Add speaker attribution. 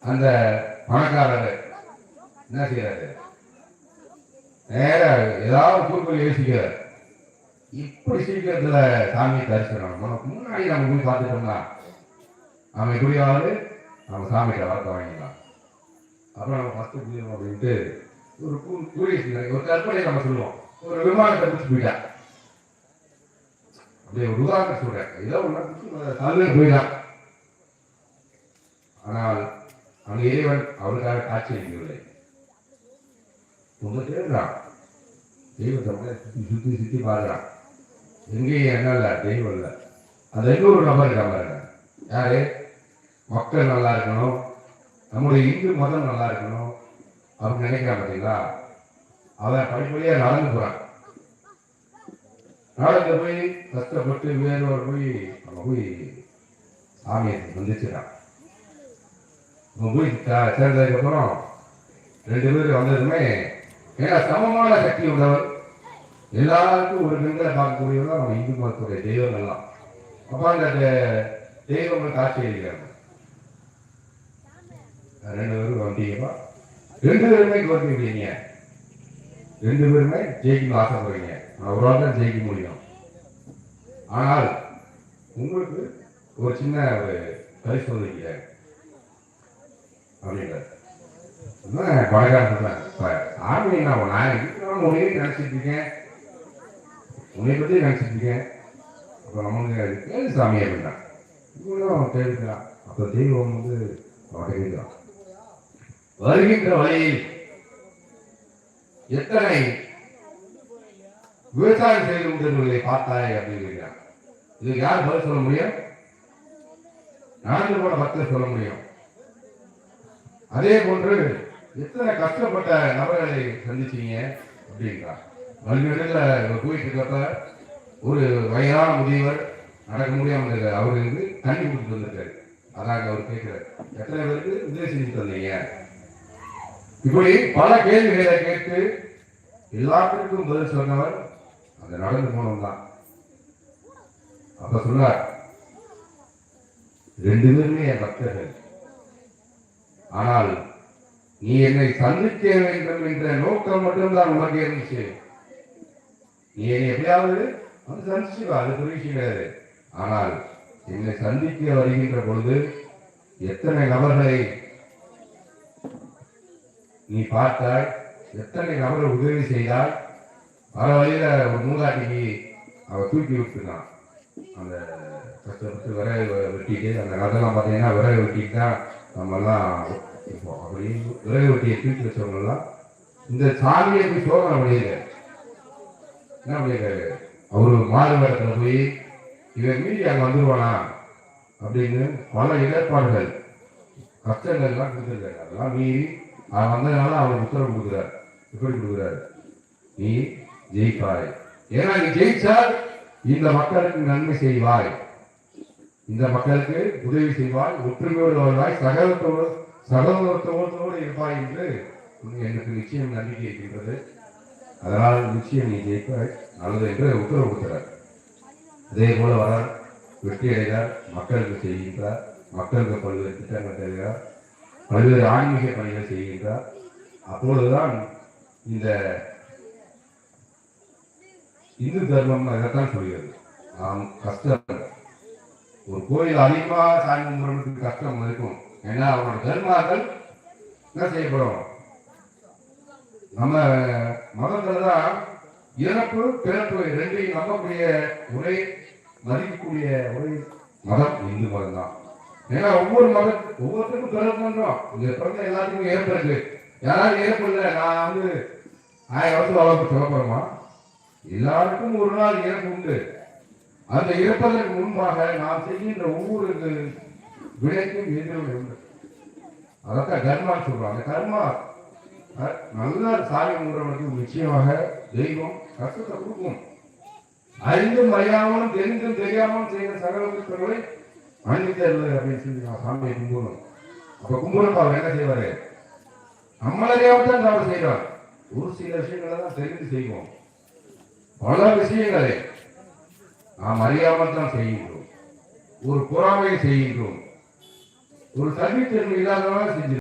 Speaker 1: அந்த பணக்காரர் என்ன செய்யறாரு, நேர ஏதாவது தூக்கம் யோசிக்கிறார். இப்படி சீக்கிரத்துல சாமியை தரிசனம் முன்னாடி நம்ம போய் பார்த்துட்டோம்னா அவன் எப்படியாவது நம்ம சாமிகிட்ட வளர்க்க வாங்கிக்கலாம். அப்புறம் நம்ம ஃபஸ்ட்டு புரியும் அப்படின்ட்டு ஒரு ஒரு கற்பனை நம்ம சொல்லுவோம். ஒரு விமானத்தை பிடிச்சி போயிட்டான், அப்படியே ஒரு உதாரணம் சொல்றேன், ஏதோ ஒன்று போயிட்டான். ஆனால் அந்த இறைவன் அவருக்காக காட்சி அளிக்கவில்லை. ரொம்ப தேடுறான், தெய்வத்தை சுத்தி சுத்தி பாக்குறான், எங்கேயும் என்ன இல்லை, தெய்வம் இல்லை. அது இன்னொரு நபர் இருக்காங்க, யாரு, மக்கள் நல்லா இருக்கணும், நம்முடைய இந்து மதம் நல்லா இருக்கணும் அப்படின்னு நினைக்கிறான். பார்த்தீங்களா, அவன் படிப்படியா நடந்து போறான். நடந்து போய் கஷ்டப்பட்டு வேறொரு போய் அவன் போய் சாமியை சந்திச்சுட்டான். போய் சேர்ந்ததுக்கு அப்புறம் 2 பேர் வந்ததுமே, ஏன்னா சமமான சக்தி உள்ளவர், எல்லாருக்கும் ஒரு பெண்களை பார்க்கக்கூடியவர்கள் நம்ம இந்து மதத்துடைய தெய்வங்கள்லாம். அப்ப அந்த தெய்வங்கள் காட்சி அளிக்கிறாங்க. 2 பேரும் வந்தீங்கப்பா, 2 பேருமே கோரிக்கை, 2 பேருமே ஜெயிக்கணும் ஆசைப்படுறீங்க, ஒரு ஆள் தான் ஜெயிக்க முடியும். ஆனால் உங்களுக்கு ஒரு சின்ன ஒரு பரிசோதனை இருக்கிறார் அப்படின்றார். பணக்காரன் சொல்றேன், ஆர்மி நான் உன்னையே நினைச்சிட்டு இருக்கேன், உன்னை பற்றி நினைச்சிட்டு இருக்கேன். அப்போ நமக்கு கேள்வி சாமி அப்படின்னா இவங்களும் கேள்விக்கிறான். அப்போ தெய்வம் அவன் கேட்கிறான், வருகின்ற வழியில் எத்தனை விவசாயம் செய்து கொண்டிருந்தவர்களை பார்த்தாய் அப்படின்னு கேட்கிறான். இதுக்கு யார் பதில் சொல்ல முடியும்? நடந்து போன பக்தர் சொல்ல முடியும். அதே போன்று எத்தனை கஷ்டப்பட்ட நபர்களை சந்திச்சீங்க அப்படின்றார். வழிநெடுல போயிட்டு இருக்கப்ப ஒரு வயதான முதியவர் நடக்க முடியாமல் இருக்காரு, அவருக்கு தண்ணி கொடுத்துட்டு வந்திருக்காரு. அதாக அவர் கேட்கிறார், எத்தனை பேருக்கு உதவி செஞ்சு தந்தீங்க? இப்படி பல கேள்விகளை கேட்டு எல்லாத்திற்கும் பதில் சொன்னவர் அந்த நடந்து போனவன் தான். அப்ப சொன்னார், 2 பேருமே என் பக்தர்கள், ஆனால் நீ என்னை சந்திக்க வேண்டும் என்ற நோக்கம் மட்டும்தான் உனக்கு இருந்துச்சு. நீ என்னை எப்படியாவது வந்து சந்திச்சுவா, அது பெரிய விஷயம் கிடையாது. ஆனால் என்னை சந்திக்க வருகின்ற பொழுது எத்தனை நபர்களை நீ பார்த்தாய், எத்தனை நபர்கள் உதவி செய்தால். பல வழியில ஒரு மூதாட்டிக்கு அவ தூக்கி விட்டுருக்கான். அந்த கஷ்டப்பட்டு விறகு வெட்டிட்டு, அந்த காலத்தெல்லாம் பார்த்தீங்கன்னா விறகு வெட்டிட்டு தான் நம்மெல்லாம் இருப்போம். அப்படி விறகு வெட்டியை தூக்கி வச்சவங்கெல்லாம் இந்த சாமியை போய் சோதனை முடியல. என்ன பண்ணியிருக்காரு, அவரு மாறுவேடத்துல போய் இவன் மீறி அங்கே வந்துருவானா அப்படின்னு பல ஏற்பாடுகள் கஷ்டங்கள்லாம் கொடுத்துருக்காரு. அதெல்லாம் மீறி அவன் வந்ததுனால அவனுக்கு உத்தரவு கொடுக்குறாரு. எப்படி கொடுக்குறாரு, நீ ஜெயிப்பாய், ஏன்னா நீ ஜெயிச்சால் இந்த மக்களுக்கு நன்மை செய்வாய், இந்த மக்களுக்கு உதவி செய்வாய், ஒற்றுமையோடு வருவாய், சகோதரத்தோடு இருப்பாய் என்று எனக்கு நிச்சயம் நம்பிக்கை இருக்கின்றது. அதனால் நிச்சயம் நீ ஜெயிப்பாய், நல்லது என்று உத்தரவு கொடுக்கிறார். அதே போல வரார், வெற்றி அடைகிறார், மக்களுக்கு செய்கின்றார், மக்களுக்கு பல்வேறு திட்டங்கள் தருகிறார், பல்வேறு ஆன்மீக பணிகளை செய்கின்றார். அப்பொழுதுதான் இந்த இந்து தர்மம் அதைத்தான் சொல்கிறது. நாம் கஷ்டம், ஒரு கோயில் அதிகமாக சாமி கும்பிடுறதுக்கு கஷ்டம் இருக்கும். ஏன்னா அவனோட தர்மாக்கள் என்ன செய்யப்படும். நம்ம மதத்துல தான் இறப்பு பிறப்பு 2ஐயும் நம்பக்கூடிய ஒரே மதிக்கக்கூடிய ஒரே மதம் இந்து மதம் தான். ஏன்னா ஒவ்வொருத்தருக்கும் பிறப்பு பண்றோம், இங்க பிறந்த எல்லாத்துக்கும் இறப்பு இருக்கு. யாராவது இறப்பு இல்லை, நான் 1000 வருஷம் வளர்ப்பு சொல்ல போறோமா? எல்லாருக்கும் ஒரு நாள் இறப்பு உண்டு. அந்த இறப்பதற்கு முன்பாக நாம் செய்கின்ற ஒவ்வொரு வினைக்கும் எதிர்வினை உண்டு. அதான் கர்மான்னு சொல்றோம். அந்த கர்மா நல்ல சாமி கும்பிடுறவனுக்கு நிச்சயமாக தெய்வம் கஷ்டத்தை கொடுக்கும். அறிந்தும் அறியாமலும் தெரிந்தும் தெரியாமலும் செய்கிற சகல குற்றங்களை மன்னித்தருள் அப்படின்னு சொல்லி நான் சாமியை கும்பிடணும். அப்ப கும்பிடப்பா அவர் என்ன செய்வாரு, நம்மளறியாமத்தான் தவறு செய்வார். ஒரு சில விஷயங்களை தான் தெரிந்து செய்வோம், பல விஷயங்களை நாம் அறியாமல் தான் செய்கின்றோம், ஒரு பொறாமையை செய்கின்றோம். ஒரு சகித்தன்மை இல்லாதவங்க செஞ்சு